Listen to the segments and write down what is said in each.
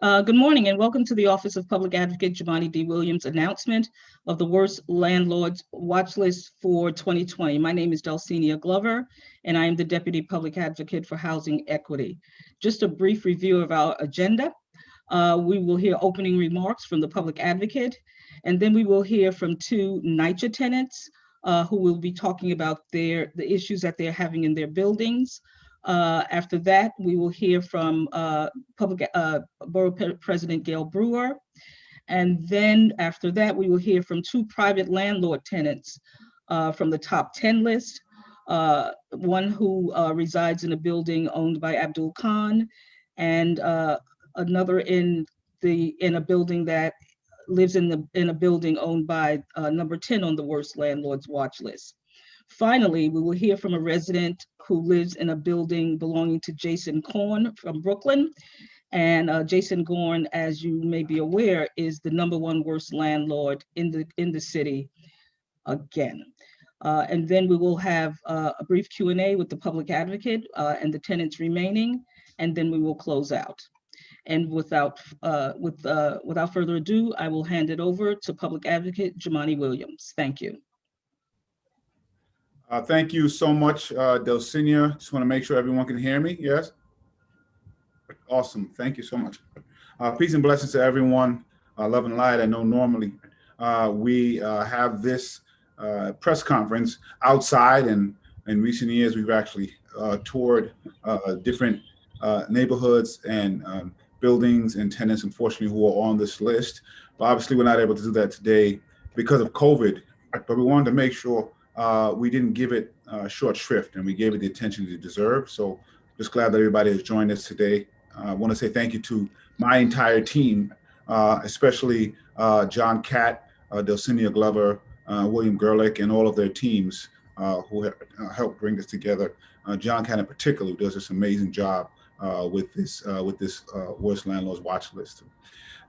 Good morning and welcome to the Office of Public Advocate Jumaane D. Williams announcement of the worst landlords watch list for 2020. My name is Dulcinea Glover and I am the Deputy Public Advocate for Housing Equity. Just a brief review of our agenda. We will hear opening remarks from the Public Advocate, and then we will hear from two NYCHA tenants who will be talking about the issues that they're having in their buildings. After that, we will hear from Borough President Gail Brewer. And then after that, we will hear from two private landlord tenants from the top 10 list. One who resides in a building owned by Abdul Kahn, and another in a building that lives in a building owned by number 10 on the worst landlords watch list. Finally, we will hear from a resident who lives in a building belonging to Jason Kahn from Brooklyn. And Jason Kahn, as you may be aware, is the #1 worst landlord in the city again. And then we will have a brief Q&A with the public advocate and the tenants remaining, and then we will close out. And without further ado, I will hand it over to Public Advocate Jumaane Williams. Thank you. Thank you so much, Dulcinea. Just want to make sure everyone can hear me. Yes? Awesome. Thank you so much. Peace and blessings to everyone. Love and light. I know normally we have this press conference outside, and in recent years we've actually toured different neighborhoods and buildings and tenants, unfortunately, who are on this list. But obviously, we're not able to do that today because of COVID. But we wanted to make sure we didn't give it short shrift, and we gave it the attention it deserved. So just glad that everybody has joined us today. I want to say thank you to my entire team, especially John Catt, Dulcinea Glover, William Gerlich, and all of their teams who have helped bring this together. John Catt in particular, who does this amazing job with this worst landlords watch list.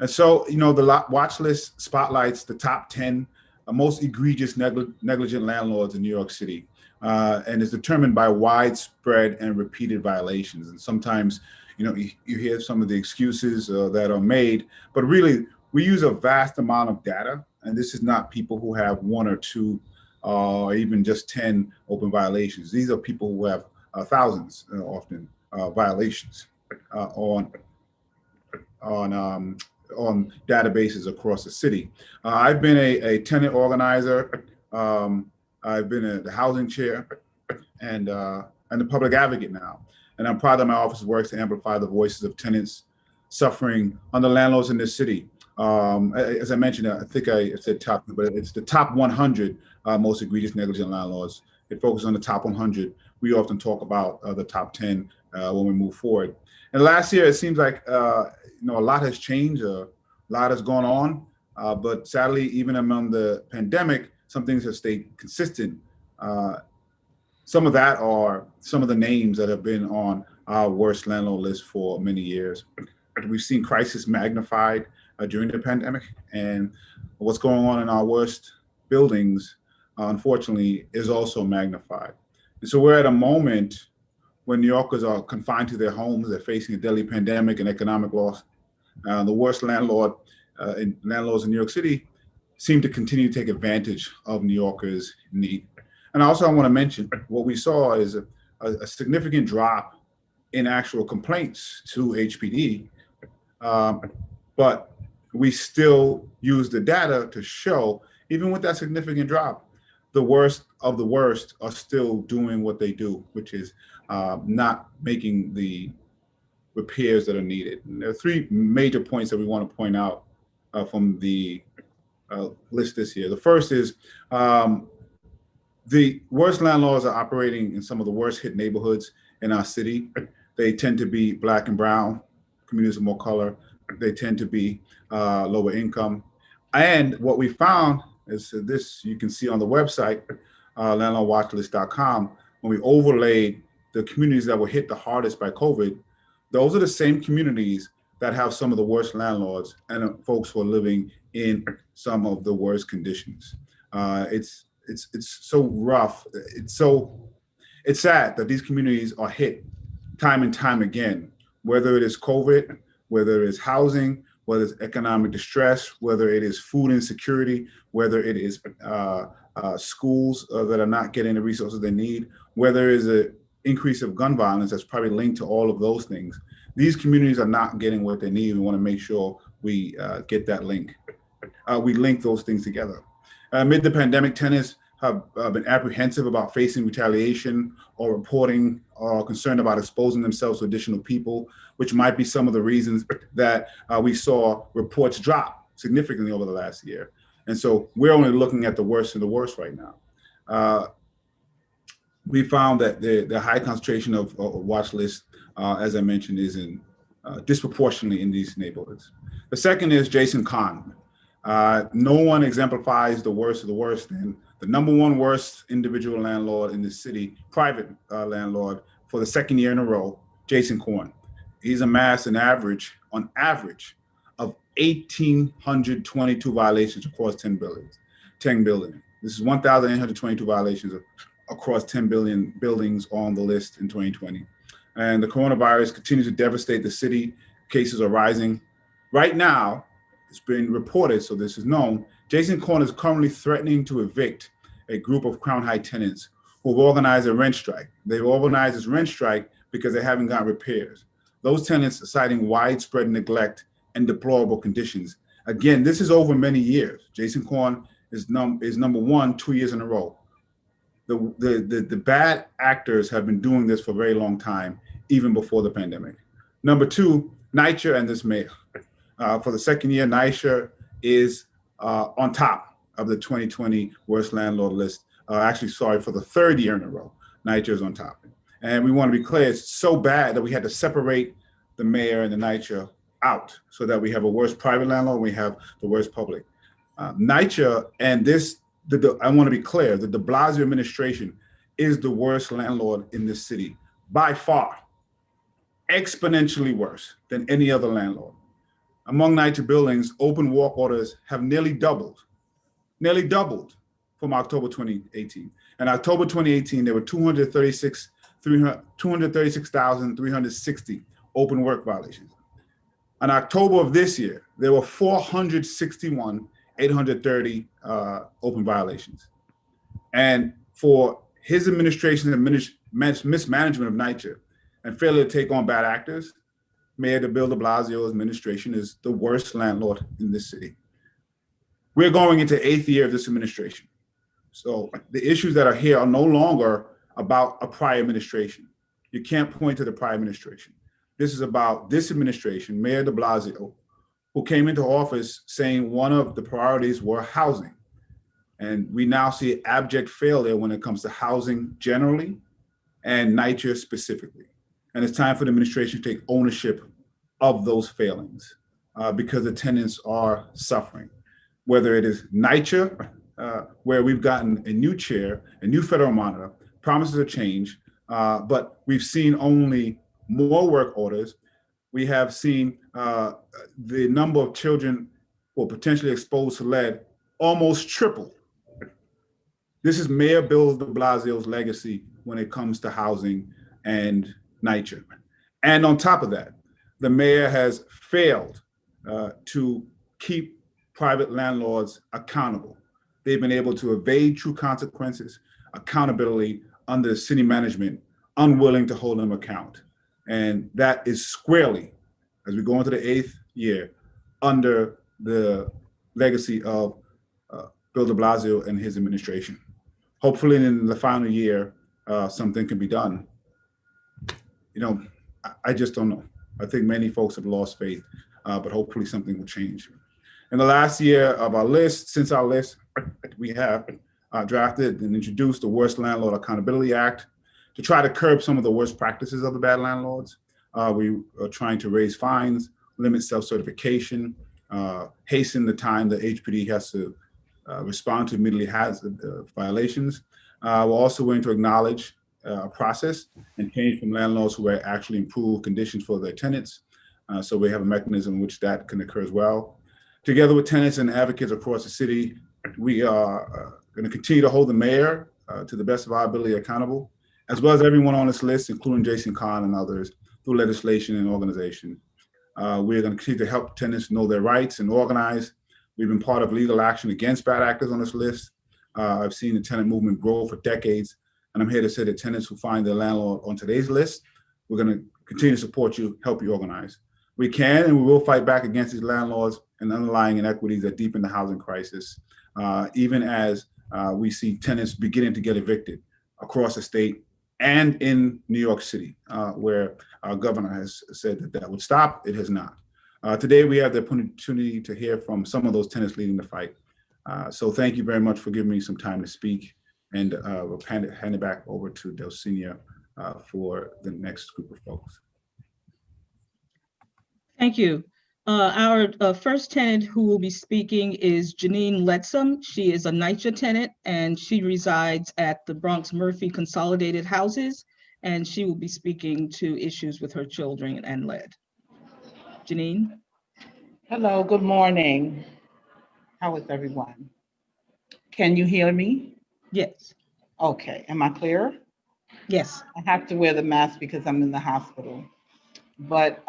And so, the watch list spotlights the top 10 most egregious negligent landlords in New York City, and is determined by widespread and repeated violations. And sometimes, you hear some of the excuses that are made, but really we use a vast amount of data. And this is not people who have one or two, or even just 10 open violations. These are people who have thousands, often violations on databases across the city. I've been a tenant organizer. I've been the housing chair and the public advocate now. And I'm proud that my office works to amplify the voices of tenants suffering under landlords in this city. As I mentioned, I think I said top, but it's the top 100 most egregious negligent landlords. It focuses on the top 100. We often talk about the top 10 when we move forward. And last year, it seems like a lot has changed, a lot has gone on, but sadly, even among the pandemic, some things have stayed consistent. Some of that are some of the names that have been on our worst landlord list for many years. We've seen crisis magnified during the pandemic, and what's going on in our worst buildings, unfortunately, is also magnified. And so we're at a moment when New Yorkers are confined to their homes, they're facing a deadly pandemic and economic loss. The worst landlords in New York City seem to continue to take advantage of New Yorkers' need. And also I want to mention what we saw is a significant drop in actual complaints to HPD, but we still use the data to show, even with that significant drop, the worst of the worst are still doing what they do, which is not making the repairs that are needed. And there are three major points that we want to point out from the list this year. The first is the worst landlords are operating in some of the worst hit neighborhoods in our city. They tend to be Black and brown, communities of more color. They tend to be lower income. And what we found is this, you can see on the website, landlordwatchlist.com, when we overlaid the communities that were hit the hardest by COVID, those are the same communities that have some of the worst landlords and folks who are living in some of the worst conditions. It's so rough. It's sad that these communities are hit time and time again, whether it is COVID, whether it's housing, whether it's economic distress, whether it is food insecurity, whether it is schools that are not getting the resources they need, whether it is an increase of gun violence that's probably linked to all of those things. These communities are not getting what they need. We want to make sure we get that link. We link those things together. Amid the pandemic, tenants have been apprehensive about facing retaliation or reporting or concerned about exposing themselves to additional people, which might be some of the reasons that we saw reports drop significantly over the last year. And so we're only looking at the worst of the worst right now. We found that the high concentration of watch lists, as I mentioned, is in disproportionately in these neighborhoods. The second is Jason Kahn. No one exemplifies the worst of the worst than the number one worst individual landlord in the city, private landlord, for the second year in a row, Jason Kahn. He's amassed on average, of 1,822 violations across 10 buildings. This is 1,822 violations across 10 billion buildings on the list in 2020. And the coronavirus continues to devastate the city. Cases are rising. Right now, it's been reported, so this is known, Jason Kahn is currently threatening to evict a group of Crown Heights tenants who've organized a rent strike. They've organized this rent strike because they haven't gotten repairs. Those tenants are citing widespread neglect and deplorable conditions. Again, this is over many years. Jason Kahn is number one 2 years in a row. The bad actors have been doing this for a very long time, even before the pandemic. Number two, NYCHA and this mayor. For the second year, NYCHA is on top of the 2020 worst landlord list. For the third year in a row, NYCHA is on top. And we want to be clear, it's so bad that we had to separate the mayor and the NYCHA out so that we have a worse private landlord, we have the worst public. NYCHA and this, I want to be clear, the de Blasio administration is the worst landlord in this city by far, exponentially worse than any other landlord. Among NYCHA buildings, open walk orders have nearly doubled from October 2018. In October 2018, there were 236,360 open work violations. In October of this year, there were 461,830 open violations. And for his administration's mismanagement of NYCHA and failure to take on bad actors, Mayor Bill de Blasio's administration is the worst landlord in this city. We're going into 8th year of this administration. So the issues that are here are no longer about a prior administration. You can't point to the prior administration. This is about this administration, Mayor de Blasio, who came into office saying one of the priorities were housing. And we now see abject failure when it comes to housing generally and NYCHA specifically. And it's time for the administration to take ownership of those failings because the tenants are suffering. Whether it is NYCHA, where we've gotten a new chair, a new federal monitor, promises of change, but we've seen only more work orders. We have seen the number of children who are potentially exposed to lead almost triple. This is Mayor Bill de Blasio's legacy when it comes to housing and NYCHA. And on top of that, the mayor has failed to keep private landlords accountable. They've been able to evade true consequences, accountability under city management, unwilling to hold them account. And that is squarely, as we go into the 8th year, under the legacy of Bill de Blasio and his administration. Hopefully in the final year, something can be done. You know, I just don't know. I think many folks have lost faith, but hopefully something will change. In the last year of our list, since our list, we have drafted and introduced the Worst Landlord Accountability Act to try to curb some of the worst practices of the bad landlords. We are trying to raise fines, limit self-certification, hasten the time the HPD has to respond to immediately hazard violations. We're also going to acknowledge a process and change from landlords who actually improve conditions for their tenants. So we have a mechanism in which that can occur as well. Together with tenants and advocates across the city, we are going to continue to hold the mayor to the best of our ability accountable, as well as everyone on this list, including Jason Kahn and others, through legislation and organization. We're going to continue to help tenants know their rights and organize. We've been part of legal action against bad actors on this list. I've seen the tenant movement grow for decades, and I'm here to say that tenants who find their landlord on today's list, we're going to continue to support you, help you organize. We can and we will fight back against these landlords and underlying inequities that deepen the housing crisis, even as we see tenants beginning to get evicted across the state and in New York City, where our governor has said that that would stop. It has not. Today, we have the opportunity to hear from some of those tenants leading the fight. So thank you very much for giving me some time to speak, and we'll hand it back over to Delcinia for the next group of folks. Thank you. Our first tenant who will be speaking is Janine Letsom. She is a NYCHA tenant, and she resides at the Bronx Murphy Consolidated Houses, and she will be speaking to issues with her children and lead. Janine? Hello, good morning. How is everyone? Can you hear me? Yes. Okay, am I clear? Yes. I have to wear the mask because I'm in the hospital. But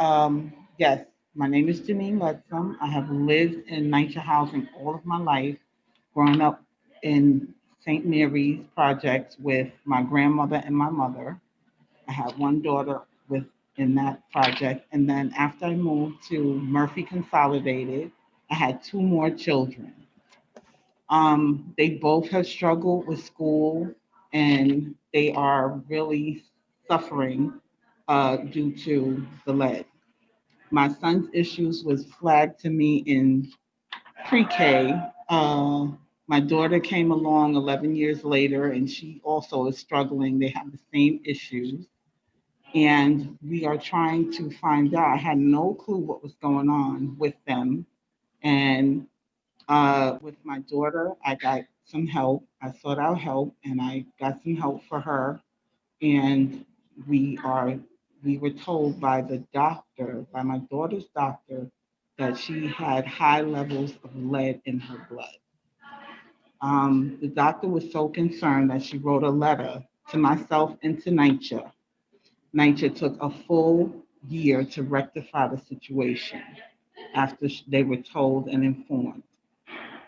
yes, my name is Janine Letsom. I have lived in NYCHA housing all of my life, growing up in St. Mary's projects with my grandmother and my mother. I have one daughter in that project. And then after I moved to Murphy Consolidated, I had two more children. They both have struggled with school, and they are really suffering due to the lead. My son's issues was flagged to me in pre-K. My daughter came along 11 years later, and she also is struggling. They have the same issues. And we are trying to find out. I had no clue what was going on with them. And with my daughter, I got some help. I sought out help, and I got some help for her. And we were told by the doctor, by my daughter's doctor, that she had high levels of lead in her blood. The doctor was so concerned that she wrote a letter to myself and to NYCHA. NYCHA took a full year to rectify the situation after they were told and informed.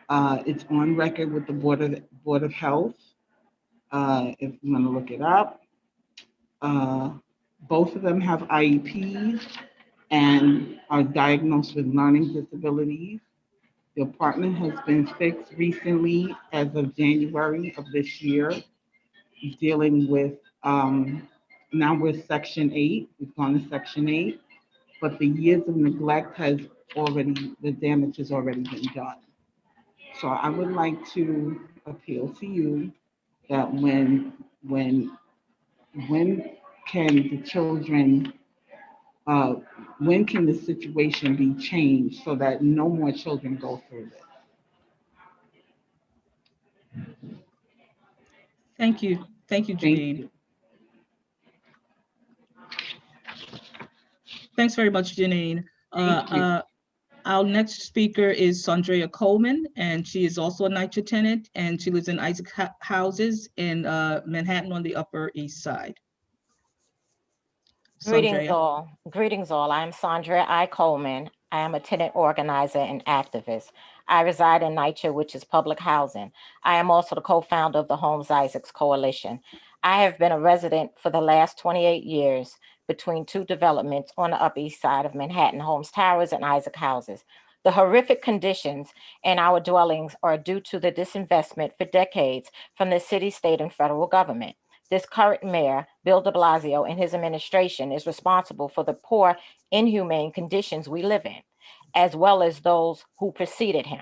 It's on record with the Board of Health. If you want to look it up, both of them have IEPs and are diagnosed with learning disabilities. The apartment has been fixed recently as of January of this year, dealing with, now we're Section 8, we've gone to Section 8, but the years of neglect the damage has already been done. So I would like to appeal to you that when can the children, when can the situation be changed so that no more children go through this? Thank you. Thank you, Janine. Thank you. Thanks very much, Janine. Thank you. Our next speaker is Andrea Coleman, and she is also a NYCHA tenant, and she lives in Isaac Houses in Manhattan on the Upper East Side. Greetings all. Greetings all. I'm Sandra I. Coleman. I am a tenant organizer and activist. I reside in NYCHA, which is public housing. I am also the co-founder of the Homes Isaacs Coalition. I have been a resident for the last 28 years between two developments on the Upper East Side of Manhattan, Holmes Towers and Isaac Houses. The horrific conditions in our dwellings are due to the disinvestment for decades from the city, state, and federal government. This current mayor, Bill de Blasio, and his administration is responsible for the poor, inhumane conditions we live in, as well as those who preceded him.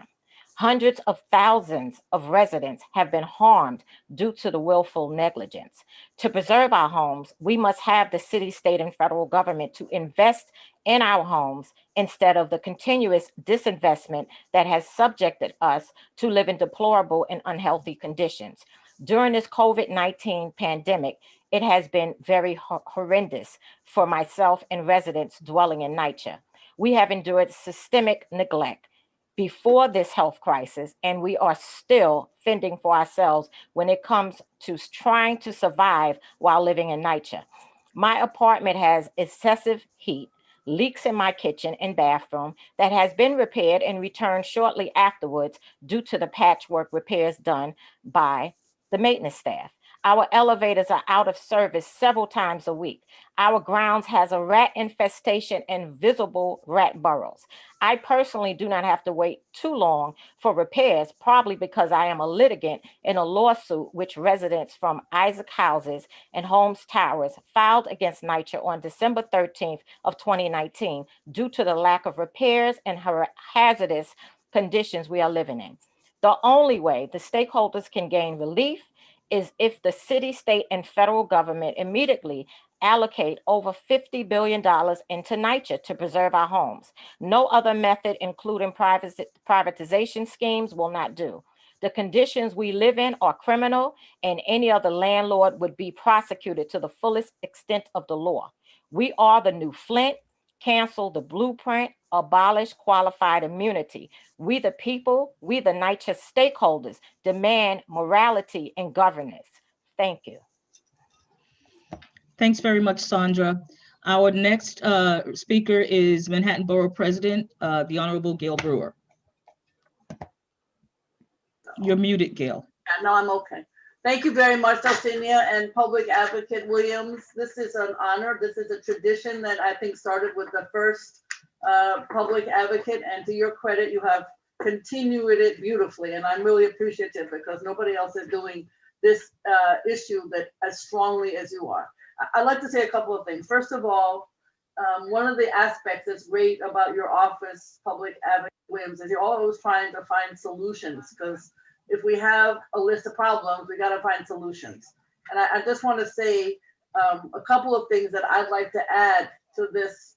Hundreds of thousands of residents have been harmed due to the willful negligence. To preserve our homes, we must have the city, state, and federal government to invest in our homes instead of the continuous disinvestment that has subjected us to live in deplorable and unhealthy conditions. During this COVID-19 pandemic, it has been very horrendous for myself and residents dwelling in NYCHA. We have endured systemic neglect before this health crisis, and we are still fending for ourselves when it comes to trying to survive while living in NYCHA. My apartment has excessive heat, leaks in my kitchen and bathroom that has been repaired and returned shortly afterwards due to the patchwork repairs done by the maintenance staff. Our elevators are out of service several times a week. Our grounds has a rat infestation and visible rat burrows. I personally do not have to wait too long for repairs, probably because I am a litigant in a lawsuit which residents from Isaac Houses and Holmes Towers filed against NYCHA on December 13th of 2019 due to the lack of repairs and hazardous conditions we are living in. The only way the stakeholders can gain relief is if the city, state, and federal government immediately allocate over $50 billion into NYCHA to preserve our homes. No other method, including privatization schemes, will not do. The conditions we live in are criminal, and any other landlord would be prosecuted to the fullest extent of the law. We are the new Flint. Cancel the blueprint, abolish qualified immunity. We the people, we the NYCHA stakeholders demand morality and governance. Thank you. Thanks very much, Sandra. Our next speaker is Manhattan Borough President, the Honorable Gail Brewer. You're muted, Gail. No, I'm okay. Thank you very much, Dulcinea and Public Advocate Williams. This is an honor. This is a tradition that I think started with the first public advocate, and to your credit, you have continued it beautifully, and I'm really appreciative because nobody else is doing this issue that as strongly as you are. I'd like to say a couple of things. First of all, one of the aspects that's great about your office, Public Advocate Williams, is you're always trying to find solutions, because if we have a list of problems, we got to find solutions. And I just want to say a couple of things that I'd like to add to this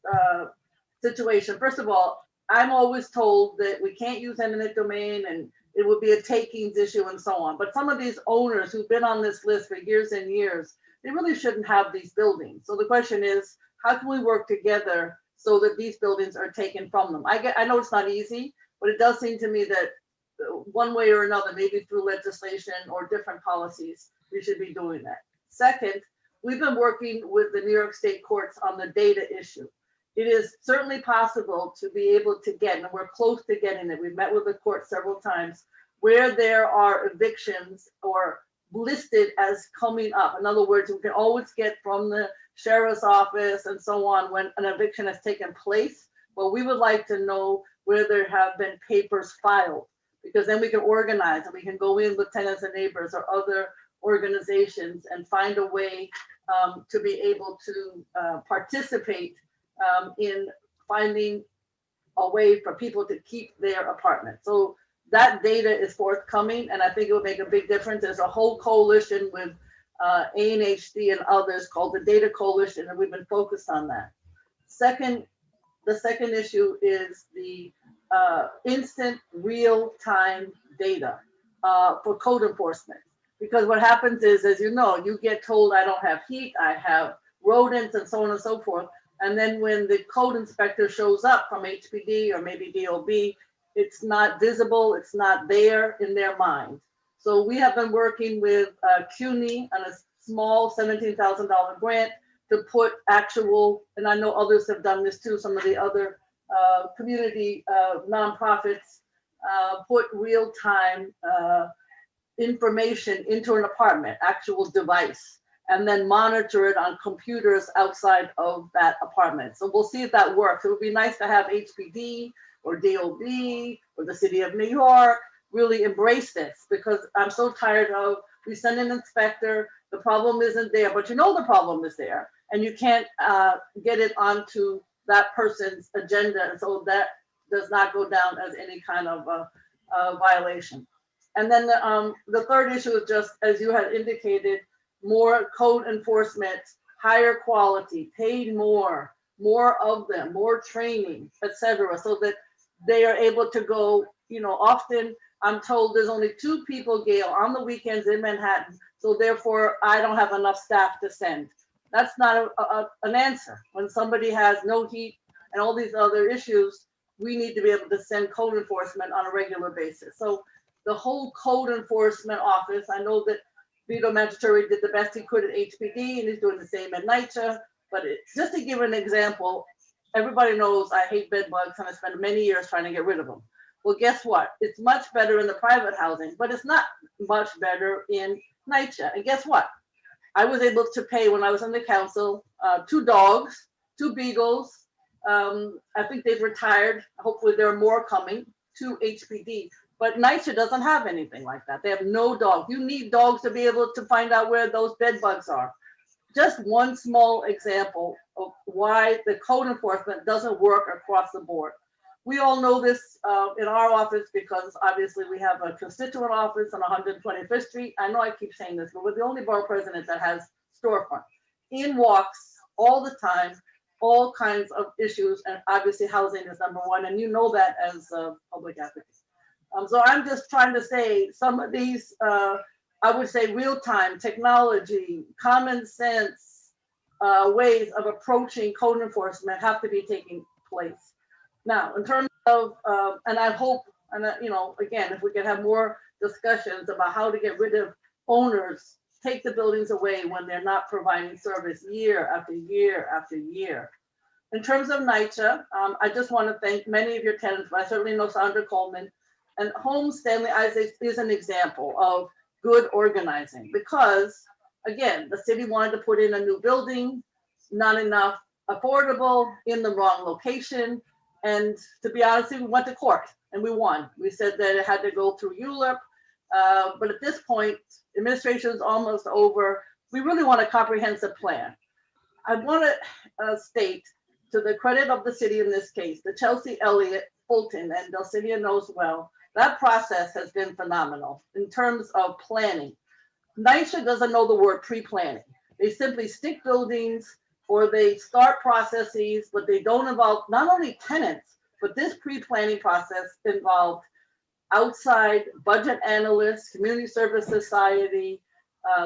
situation. First of all, I'm always told that we can't use eminent domain and it would be a takings issue and so on. But some of these owners who've been on this list for years and years, they really shouldn't have these buildings. So the question is, how can we work together so that these buildings are taken from them? I know it's not easy, but it does seem to me that one way or another, maybe through legislation or different policies, we should be doing that. Second, we've been working with the New York State courts on the data issue. It is certainly possible to be able to get, and we're close to getting it, we've met with the court several times, where there are evictions or listed as coming up. In other words, we can always get from the sheriff's office and so on when an eviction has taken place, but we would like to know where there have been papers filed, because then we can organize and we can go in with tenants and neighbors or other organizations and find a way to be able to participate in finding a way for people to keep their apartment. So that data is forthcoming, and I think it will make a big difference. There's a whole coalition with ANHD and others called the Data Coalition, and we've been focused on that. The second issue is the instant real-time data for code enforcement. Because what happens is, as you know, you get told I don't have heat, I have rodents and so on and so forth. And then when the code inspector shows up from HPD or maybe DOB, it's not visible, it's not there in their mind. So we have been working with CUNY on a small $17,000 grant to put actual, and I know others have done this too, some of the other community nonprofits put real-time information into an apartment, actual device, and then monitor it on computers outside of that apartment. So we'll see if that works. It would be nice to have HPD or DOB or the city of New York really embrace this, because I'm so tired of, we send an inspector, the problem isn't there, but you know the problem is there, and you can't get it onto that person's agenda, and so that does not go down as any kind of violation. And then the third issue is just, as you had indicated, more code enforcement, higher quality, paid more of them, more training, etc., so that they are able to go, often I'm told there's only 2 people, Gail, on the weekends in Manhattan, so therefore I don't have enough staff to send. That's not an answer. When somebody has no heat and all these other issues, we need to be able to send code enforcement on a regular basis. So the whole code enforcement office, I know that Vito Mangiatori did the best he could at HPD, and he's doing the same at NYCHA, but just to give an example, everybody knows I hate bed bugs and I spent many years trying to get rid of them. Well, guess what? It's much better in the private housing, but it's not much better in NYCHA. And guess what? I was able to pay when I was on the council, 2 dogs, 2 beagles. I think they've retired. Hopefully there are more coming, 2 HPD. But NYCHA doesn't have anything like that. They have no dogs. You need dogs to be able to find out where those bed bugs are. Just one small example of why the code enforcement doesn't work across the board. We all know this in our office because obviously we have a constituent office on 125th Street. I know I keep saying this, but we're the only borough president that has storefront. In walks all the time, all kinds of issues, and obviously housing is number one, and you know that as a public advocate. So I'm just trying to say some of these, I would say real-time technology, common sense ways of approaching code enforcement have to be taking place. Now, in terms of, and I hope, and you know, again, if we could have more discussions about how to get rid of owners, take the buildings away when they're not providing service year after year after year. In terms of NYCHA, I just want to thank many of your tenants, but I certainly know Andrea Coleman, and Home Stanley Isaacs is an example of good organizing because, again, the city wanted to put in a new building, not enough affordable, in the wrong location. And to be honest, we went to court and we won. We said that it had to go through ULIP. But at this point, administration is almost over. We really want a comprehensive plan. I want to state, to the credit of the city in this case, the Chelsea Elliott, Fulton, and Delcinia knows well, that process has been phenomenal in terms of planning. NYCHA doesn't know the word pre-planning. They simply stick buildings or they start processes, but they don't involve not only tenants, but this pre-planning process involved outside budget analysts, community service society,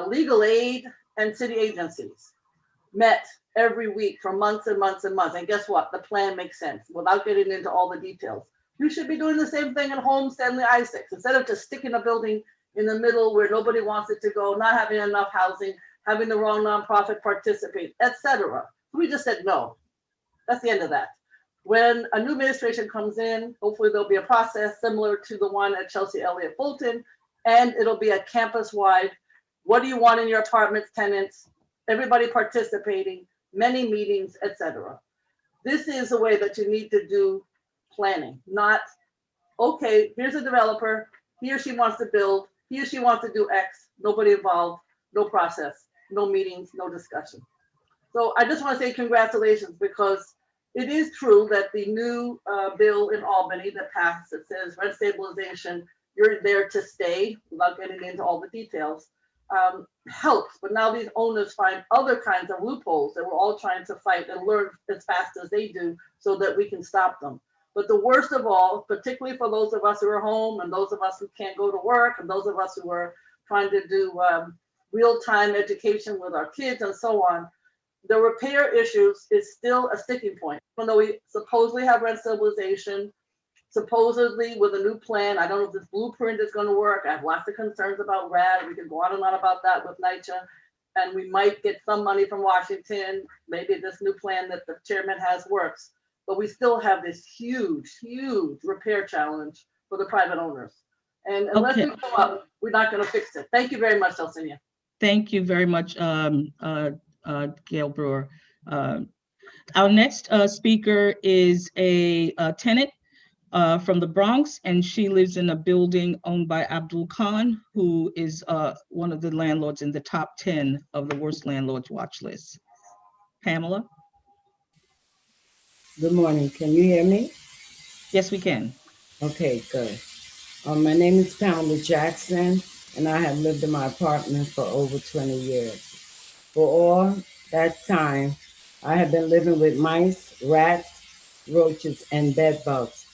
legal aid, and city agencies met every week for months and months and months. And guess what? The plan makes sense without getting into all the details. You should be doing the same thing at Home Stanley Isaacs. Instead of just sticking a building in the middle where nobody wants it to go, not having enough housing, having the wrong nonprofit participate, etc. We just said no. That's the end of that. When a new administration comes in, hopefully there'll be a process similar to the one at Chelsea Elliott Fulton, and it'll be a campus-wide. What do you want in your apartments, tenants? Everybody participating, many meetings, etc. This is a way that you need to do planning, not, okay, here's a developer, he or she wants to build, he or she wants to do X, nobody involved, no process, no meetings, no discussion. So I just want to say congratulations, because it is true that the new bill in Albany that passed, that says rent stabilization, you're there to stay, without getting into all the details, helps. But now these owners find other kinds of loopholes that we're all trying to fight and learn as fast as they do so that we can stop them. But the worst of all, particularly for those of us who are home and those of us who can't go to work and those of us who are trying to do real-time education with our kids and so on, the repair issues is still a sticking point. Even though we supposedly have rent stabilization, supposedly with a new plan, I don't know if this blueprint is going to work. I have lots of concerns about RAD. We can go on and on about that with NYCHA. And we might get some money from Washington. Maybe this new plan that the chairman has works. But we still have this huge, huge repair challenge for the private owners. And unless we go up, we're not going to fix it. Thank you very much, Delcinia. Thank you very much, Gail Brewer. Our next speaker is a tenant from the Bronx, and she lives in a building owned by Abdul Kahn, who is one of the landlords in the top 10 of the worst landlords watch list. Pamela? Good morning. Can you hear me? Yes, we can. Okay, good. My name is Pamela Jackson, and I have lived in my apartment for over 20 years. For all that time, I have been living with mice, rats, roaches, and bed bugs,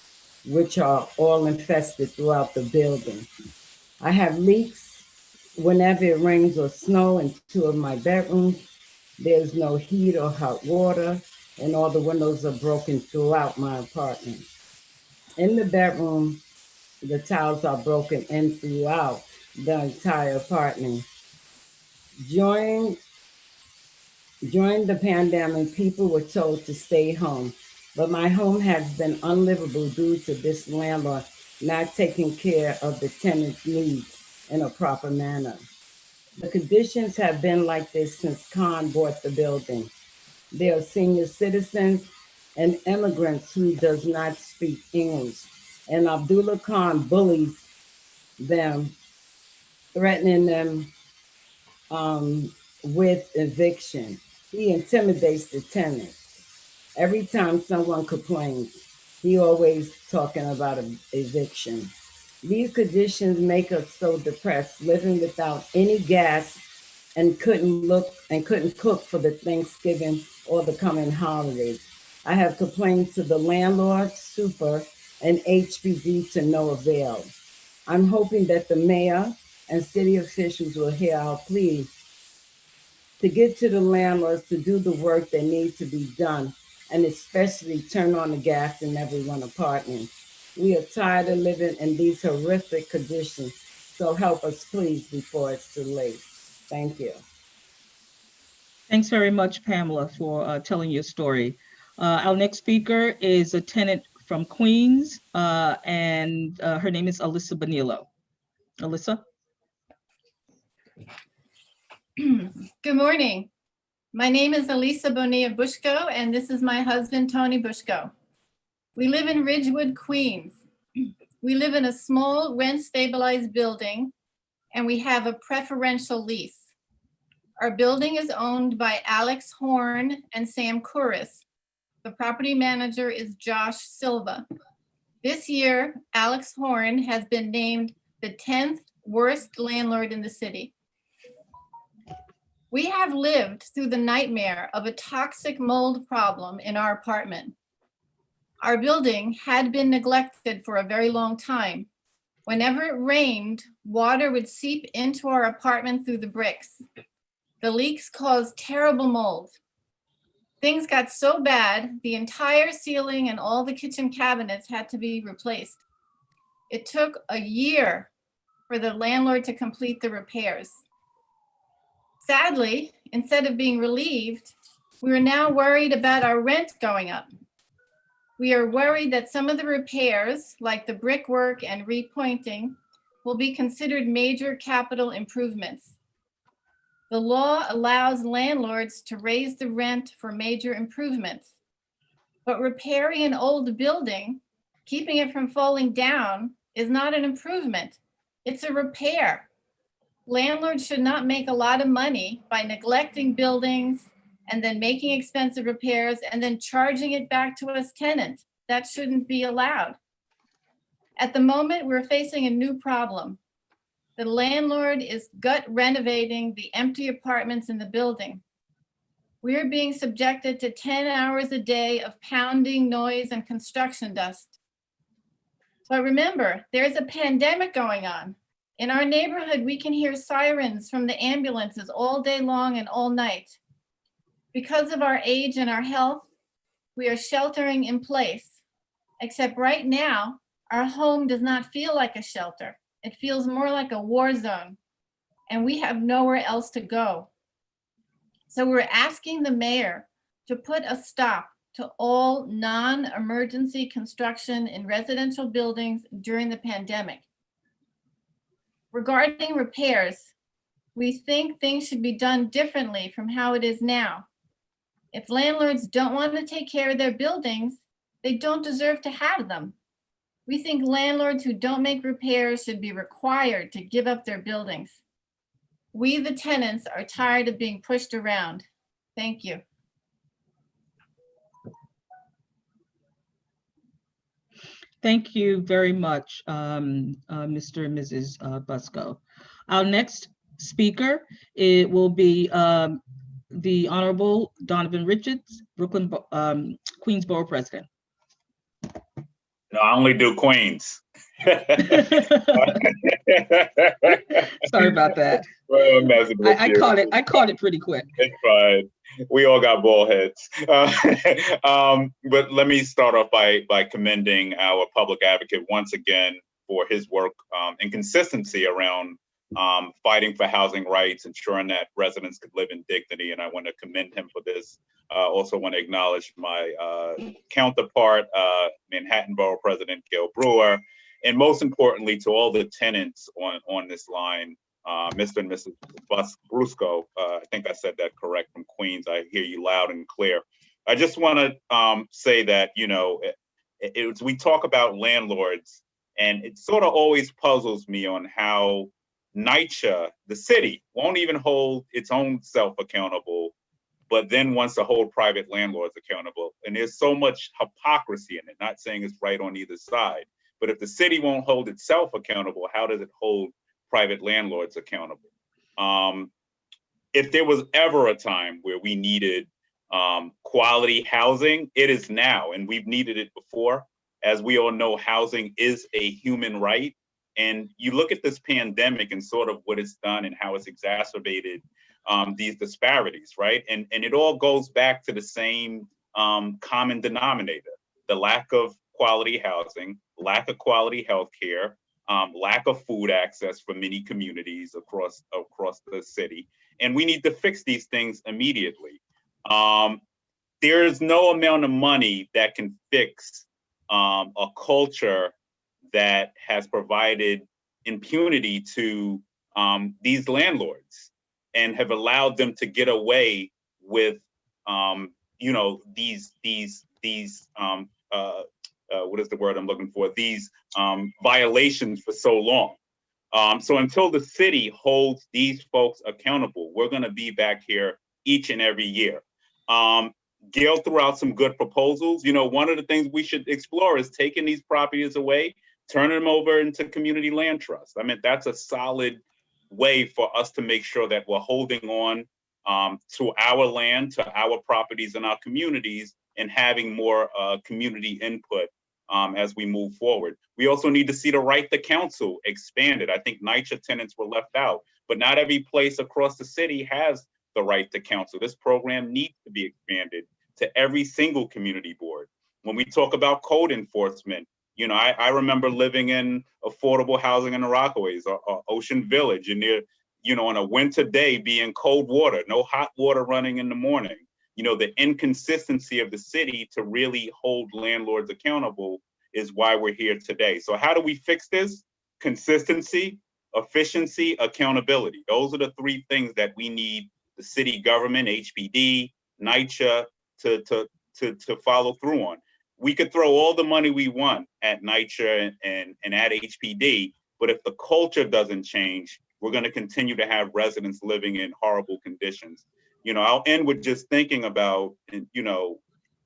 which are all infested throughout the building. I have leaks whenever it rains or snows in 2 of my bedrooms. There's no heat or hot water, and all the windows are broken throughout my apartment. In the bedroom, the tiles are broken in throughout the entire apartment. During the pandemic, people were told to stay home. but my home has been unlivable due to this landlord not taking care of the tenant's needs in a proper manner. The conditions have been like this since Kahn bought the building. There are senior citizens and immigrants who does not speak English, and Abdullah Khan bullies them, threatening them with eviction. He intimidates the tenants. Every time someone complains, he always talking about eviction. These conditions make us so depressed, living without any gas and couldn't cook for the Thanksgiving or the coming holidays. I have complained to the landlord, super, and HPD to no avail. I'm hoping that the mayor and city officials will hear our plea to get to the landlords to do the work that needs to be done, and especially turn on the gas in everyone's apartment. We are tired of living in these horrific conditions, so help us please before it's too late. Thank you. Thanks very much, Pamela, for telling your story. Our next speaker is a tenant from Queens, and her name is Alyssa Bonillo. Alyssa? Good morning. My name is Elisa Bonilla Bushko, and this is my husband, Tony Bushko. We live in Ridgewood, Queens. We live in a small rent-stabilized building, and we have a preferential lease. Our building is owned by Alex Horn and Sam Couris. The property manager is Josh Silva. This year, Alex Horn has been named the 10th worst landlord in the city. We have lived through the nightmare of a toxic mold problem in our apartment. Our building had been neglected for a very long time. Whenever it rained, water would seep into our apartment through the bricks. The leaks caused terrible mold. Things got so bad, the entire ceiling and all the kitchen cabinets had to be replaced. It took a year for the landlord to complete the repairs. Sadly, instead of being relieved, we are now worried about our rent going up. We are worried that some of the repairs, like the brickwork and repointing, will be considered major capital improvements. The law allows landlords to raise the rent for major improvements, but repairing an old building, keeping it from falling down, is not an improvement. It's a repair. Landlords should not make a lot of money by neglecting buildings and then making expensive repairs and then charging it back to us tenants. That shouldn't be allowed. At the moment, we're facing a new problem. The landlord is gut renovating the empty apartments in the building. We are being subjected to 10 hours a day of pounding noise and construction dust. But remember, there's a pandemic going on. In our neighborhood, we can hear sirens from the ambulances all day long and all night. Because of our age and our health, we are sheltering in place. Except right now, our home does not feel like a shelter. It feels more like a war zone, and we have nowhere else to go. So we're asking the mayor to put a stop to all non-emergency construction in residential buildings during the pandemic. Regarding repairs, we think things should be done differently from how it is now. If landlords don't want to take care of their buildings, they don't deserve to have them. We think landlords who don't make repairs should be required to give up their buildings. We, the tenants, are tired of being pushed around. Thank you. Thank you very much, Mr. and Mrs. Busco. Our next speaker, it will be the Honorable Donovan Richards, Brooklyn, Queens Borough President. No, I only do Queens. Sorry about that. Well, I caught it pretty quick. It's fine. We all got bald heads. But let me start off by commending our public advocate once again for his work and consistency around fighting for housing rights, ensuring that residents could live in dignity. And I want to commend him for this. Also want to acknowledge my counterpart, Manhattan Borough President Gail Brewer, and most importantly, to all the tenants on this line, Mr. and Mrs. Brusco. I think I said that correct, from Queens. I hear you loud and clear. I just want to say that, you know, we talk about landlords, and it sort of always puzzles me on how NYCHA, the city, won't even hold its own self accountable, but then wants to hold private landlords accountable. And there's so much hypocrisy in it, not saying it's right on either side, but if the city won't hold itself accountable, how does it hold private landlords accountable? If there was ever a time where we needed quality housing, it is now, and we've needed it before. As we all know, housing is a human right. And you look at this pandemic and sort of what it's done and how it's exacerbated these disparities, right? And it all goes back to the same common denominator: the lack of quality housing, lack of quality healthcare, lack of food access for many communities across the city. And we need to fix these things immediately. There is no amount of money that can fix a culture that has provided impunity to these landlords and have allowed them to get away with, you know, these what is the word I'm looking for? These violations for so long. So until the city holds these folks accountable, we're going to be back here each and every year. Gail threw out some good proposals. You know, one of the things we should explore is taking these properties away, turning them over into community land trust. I mean, that's a solid way for us to make sure that we're holding on to our land, to our properties and our communities, and having more community input as we move forward. We also need to see the right to counsel expanded. I think NYCHA tenants were left out, but not every place across the city has the right to counsel. This program needs to be expanded to every single community board. When we talk about code enforcement, you know, I remember living in affordable housing in the Rockaways or Ocean Village, and there, you know, on a winter day being cold water, no hot water running in the morning. You know, the inconsistency of the city to really hold landlords accountable is why we're here today. So how do we fix this? Consistency, efficiency, accountability. Those are the three things that we need the city government, HPD, NYCHA to follow through on. We could throw all the money we want at NYCHA and at HPD, but if the culture doesn't change, we're going to continue to have residents living in horrible conditions. You know, I'll end with just thinking about, you know,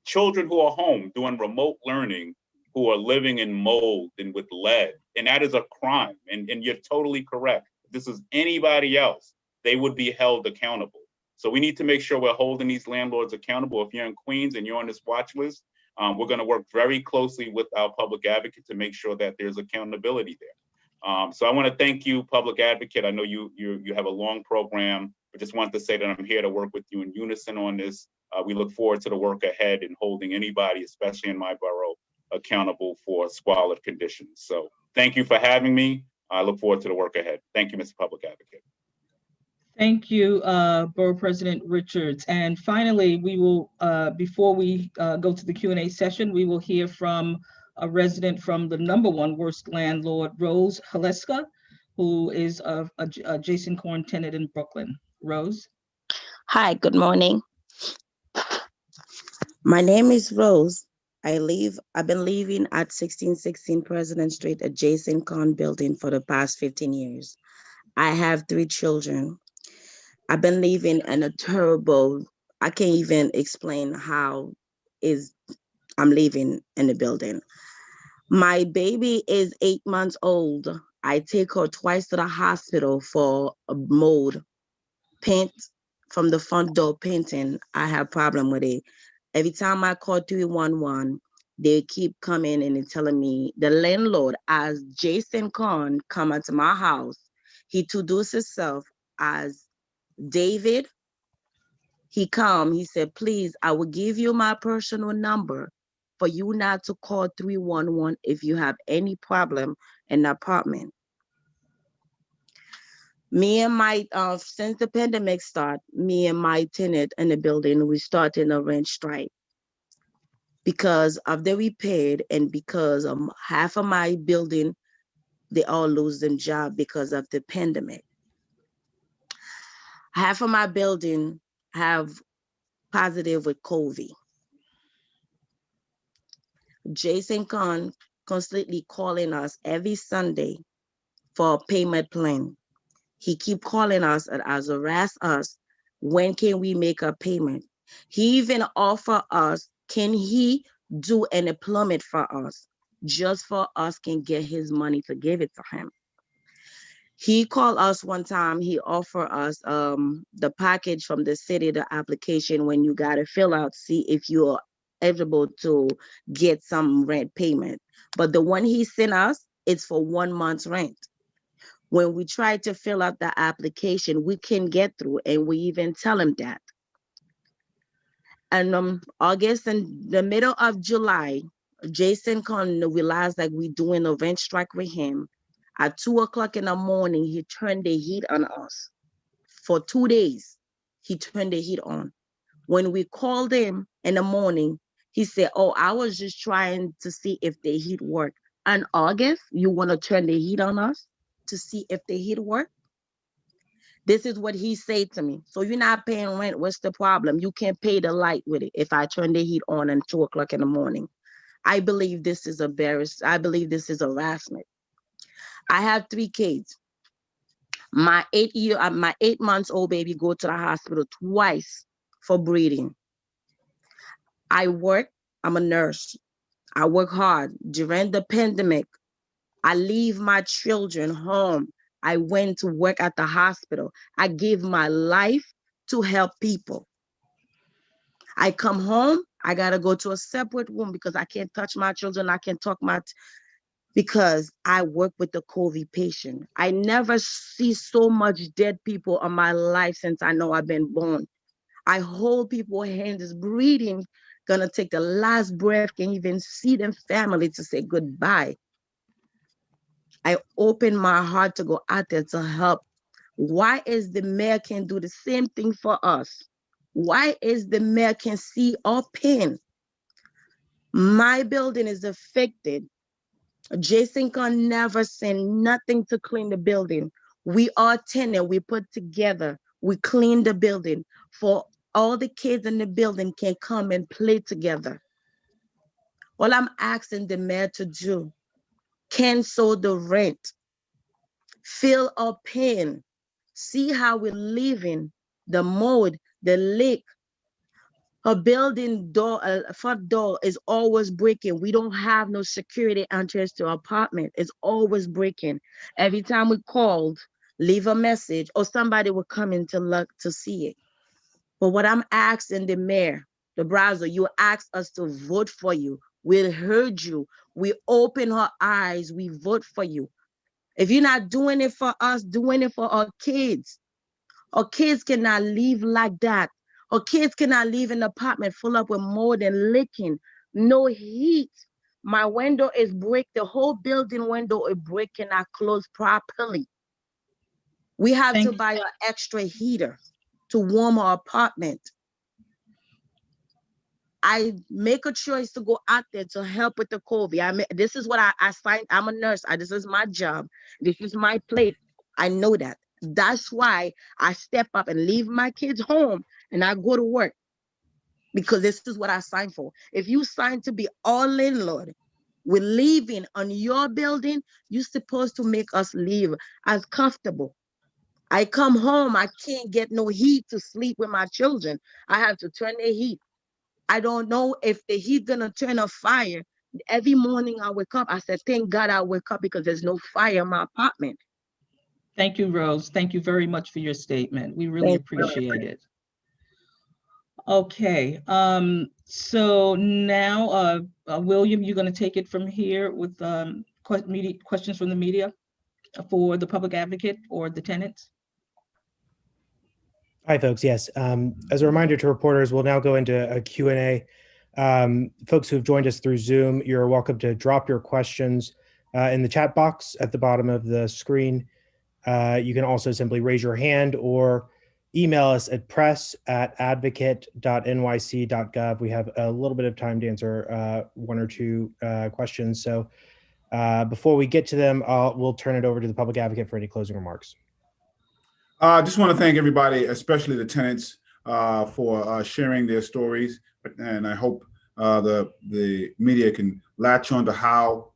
children who are home doing remote learning, who are living in mold and with lead, and that is a crime. And you're totally correct. If this is anybody else, they would be held accountable. So we need to make sure we're holding these landlords accountable. If you're in Queens and you're on this watch list, we're going to work very closely with our public advocate to make sure that there's accountability there. So I want to thank you, public advocate. I know you have a long program, but just want to say that I'm here to work with you in unison on this. We look forward to the work ahead and holding anybody, especially in my borough, accountable for squalid conditions. So thank you for having me. I look forward to the work ahead. Thank you, Mr. Public Advocate. Thank you, Borough President Richards. And finally, we will, before we go to the Q&A session, we will hear from a resident from the #1 worst landlord, Rose Haleska, who is a Jason Korn tenant in Brooklyn. Rose. Hi, good morning. My name is Rose. I've been living at 1616 President Street, adjacent Kahn building for the past 15 years. I have 3 children. I've been living in a terrible, I can't even explain how I'm living in the building. My baby is 8 months old. I take her twice to the hospital for a mold. Paint from the front door painting, I have problem with it. Every time I call 311, they keep coming and telling me the landlord, as Jason Kahn, come into my house. He introduced himself as David. He said, please, I will give you my personal number for you not to call 311 if you have any problem in the apartment. Me and my, since the pandemic start, me and my tenant in the building, we started a rent strike because of the repair and because half of my building, they all lose their job because of the pandemic. Half of my building have positive with COVID. Jason Kahn constantly calling us every Sunday for a payment plan. He keep calling us and as harass us, when can we make a payment? He even offer us, can he do an employment for us, just for us can get his money to give it to him. He called us one time, he offered us the package from the city, the application when you gotta fill out, see if you're eligible to get some rent payment. But the one he sent us, it's for 1 month's rent. When we try to fill out the application, we can get through and we even tell him that. And August and the middle of July, Jason Kahn realized that we doing a rent strike with him. At 2 o'clock in the morning, he turned the heat on us. For 2 days, he turned the heat on. When we called him in the morning, he said, oh, I was just trying to see if the heat worked. In August, you want to turn the heat on us to see if the heat worked? This is what he said to me. So you're not paying rent, what's the problem? You can't pay the light with it if I turn the heat on at 2 o'clock in the morning. I believe this is I believe this is harassment. I have 3 kids. My 8 months old baby go to the hospital twice for breathing. I work, I'm a nurse. I work hard. During the pandemic, I leave my children home. I went to work at the hospital. I gave my life to help people. I come home, I gotta go to a separate room because I can't touch my children. I can't talk because I work with the COVID patient. I never see so much dead people in my life since I know I've been born. I hold people's hands breathing, gonna take the last breath, can even see them family to say goodbye. I open my heart to go out there to help. Why is the mayor can do the same thing for us? Why is the mayor can see our pain? My building is affected. Jason can never send nothing to clean the building. We are tenant, we put together, we clean the building for all the kids in the building can come and play together. All I'm asking the mayor to do, cancel the rent, feel our pain, see how we're living, the mold, the leak. Her building door, front door is always breaking. We don't have no security entrance to our apartment. It's always breaking. Every time we called, leave a message, or somebody will come in to look to see it. But what I'm asking the mayor, the browser, you asked us to vote for you. We heard you. We open our eyes. We vote for you. If you're not doing it for us, doing it for our kids. Our kids cannot live like that. Our kids cannot live in an apartment full up with mold and leaking, no heat. My window is break. The whole building window is breaking, cannot close properly. We have to buy an extra heater to warm our apartment. I make a choice to go out there to help with the COVID. This is what I signed. I'm a nurse. This is my job. This is my plate. I know that. That's why I step up and leave my kids home and I go to work, because this is what I signed for. If you sign to be our landlord, we're living on your building, you're supposed to make us live as comfortable. I come home, I can't get no heat to sleep with my children. I have to turn the heat. I don't know if the heat gonna turn a fire. Every morning I wake up, I said, thank God I wake up because there's no fire in my apartment. Thank you, Rose. Thank you very much for your statement. We really appreciate it. Okay, so now, William, you're gonna take it from here with questions from the media for the public advocate or the tenants? Hi, folks. Yes. As a reminder to reporters, we'll now go into a Q&A. Folks who have joined us through Zoom, you're welcome to drop your questions in the chat box at the bottom of the screen. You can also simply raise your hand or email us at press@advocate.nyc.gov. We have a little bit of time to answer one or two questions. So before we get to them, we'll turn it over to the public advocate for any closing remarks. I just want to thank everybody, especially the tenants, for sharing their stories. And I hope the media can latch on to how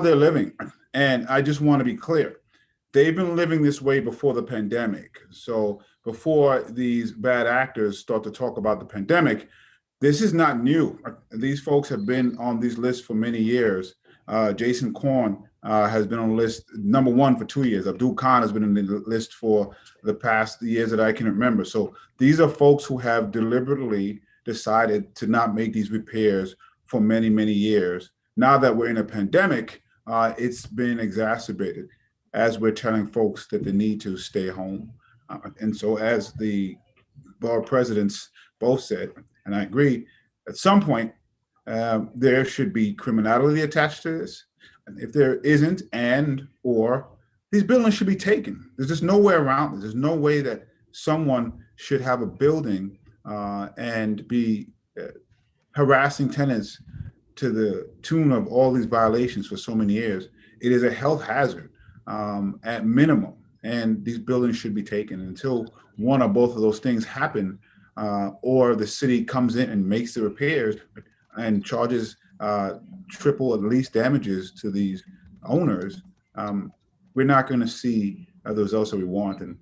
they're living. And I just want to be clear. They've been living this way before the pandemic. So before these bad actors start to talk about the pandemic, this is not new. These folks have been on these lists for many years. Jason Kahn has been on the list #1 for 2 years. Kahn has been on the list for the past years that I can remember. So these are folks who have deliberately decided to not make these repairs for many, many years. Now that we're in a pandemic, it's been exacerbated as we're telling folks that they need to stay home. And so as the board presidents both said, and I agree, at some point, there should be criminality attached to this. And if there isn't, or these buildings should be taken. There's just no way around it. There's no way that someone should have a building and be harassing tenants to the tune of all these violations for so many years. It is a health hazard at minimum, and these buildings should be taken until one or both of those things happen, or the city comes in and makes the repairs and charges triple at least damages to these owners. We're not going to see the results that we want. And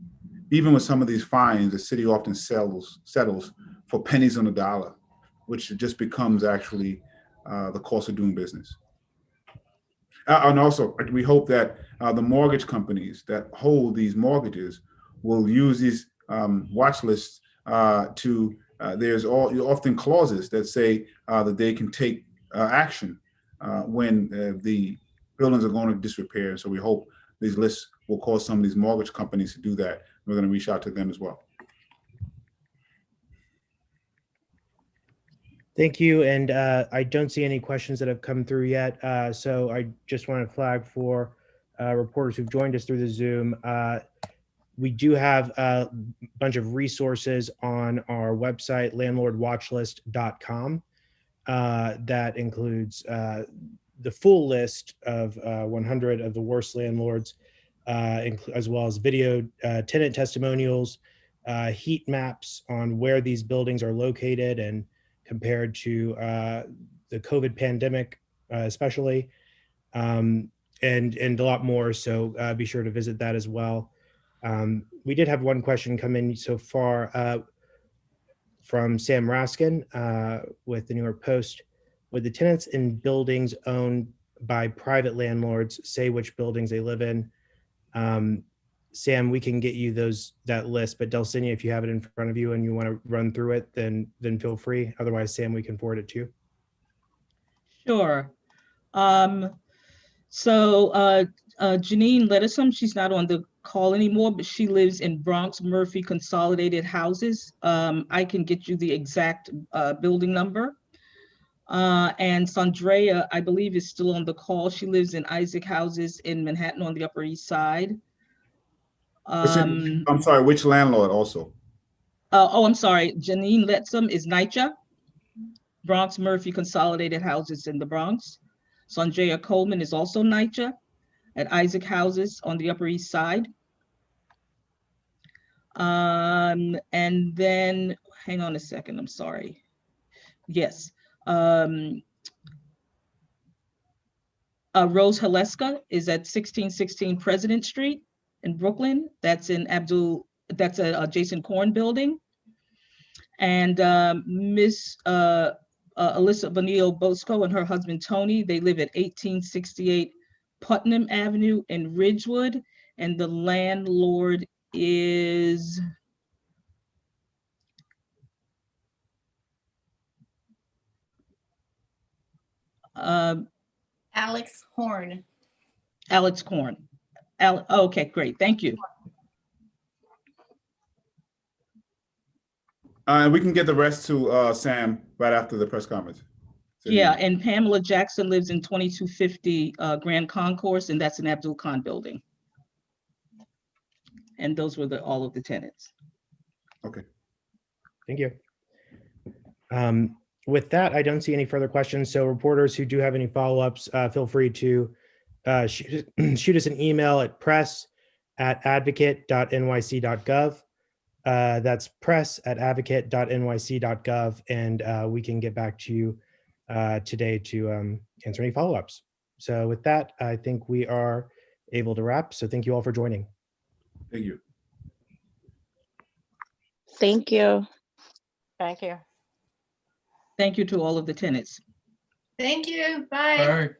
even with some of these fines, the city often settles for pennies on the dollar, which just becomes actually the cost of doing business. And also, we hope that the mortgage companies that hold these mortgages will use these watch lists to, there's often clauses that say that they can take action when the buildings are going to disrepair. So we hope these lists will cause some of these mortgage companies to do that. We're going to reach out to them as well. Thank you. And I don't see any questions that have come through yet. So I just want to flag for reporters who've joined us through the Zoom. We do have a bunch of resources on our website, landlordwatchlist.com. That includes the full list of 100 of the worst landlords, as well as video tenant testimonials, heat maps on where these buildings are located and compared to the COVID pandemic, especially, and a lot more. So be sure to visit that as well. We did have one question come in so far from Sam Raskin with the New York Post. Would the tenants in buildings owned by private landlords say which buildings they live in? Sam, we can get you that list, but Delcinia, if you have it in front of you and you want to run through it, then feel free. Otherwise, Sam, we can forward it to you. Sure. Janine Letsom, she's not on the call anymore, but she lives in Bronx Murphy Consolidated Houses. I can get you the exact building number. And Sandrea, I believe, is still on the call. She lives in Isaac Houses in Manhattan on the Upper East Side. I'm sorry, which landlord also? I'm sorry, Janine Letsom is NYCHA, Bronx Murphy Consolidated Houses in the Bronx. Andrea Coleman is also NYCHA at Isaac Houses on the Upper East Side. And then, hang on a second, I'm sorry. Yes. Rose Haleska is at 1616 President Street in Brooklyn. That's in that's a Jason Kahn building. And Miss Alyssa Vanille Bosco and her husband Tony, they live at 1868 Putnam Avenue in Ridgewood, and the landlord is Alex Horn. Alex Korn. Okay, great, thank you. We can get the rest to Sam right after the press conference. Yeah, and Pamela Jackson lives in 2250 Grand Concourse, and that's an Abdul Khan building. And those were all of the tenants. Okay. Thank you. With that, I don't see any further questions. So reporters who do have any follow-ups, feel free to shoot us an email at press@advocate.nyc.gov. That's press@advocate.nyc.gov, and we can get back to you today to answer any follow-ups. So with that, I think we are able to wrap. So thank you all for joining. Thank you. Thank you. Thank you. Thank you to all of the tenants. Thank you. Bye. All right.